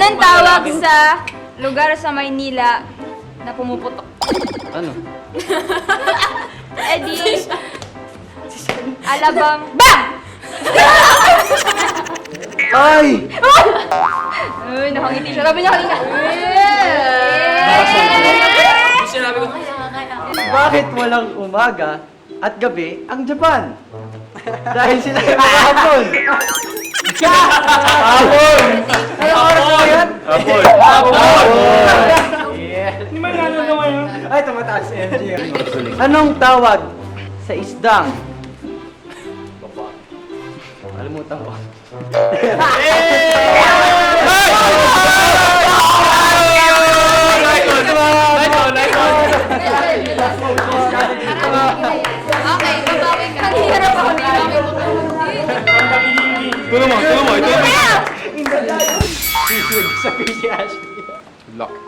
Anong tawag sa lugar sa Maynila na pumuputok? Ano? Eddie. Alabang. Bang! Ay! Uy, nakangiti siya. Sabi niya kanina. Sinabi ko, Bakit walang umaga at gabi ang Japan? Dahil sila ay mga hapon. Hapon! Anong oras mo yan? Hapon! Hindi man nanonood ngayon. Ay, tumataas si MJ. Anong tawag sa isdang? Kalimutan ko. Okay, babawi ka. Hirap ako nila. Tulong mo, tulong mo. Sa si Ashley. Lock.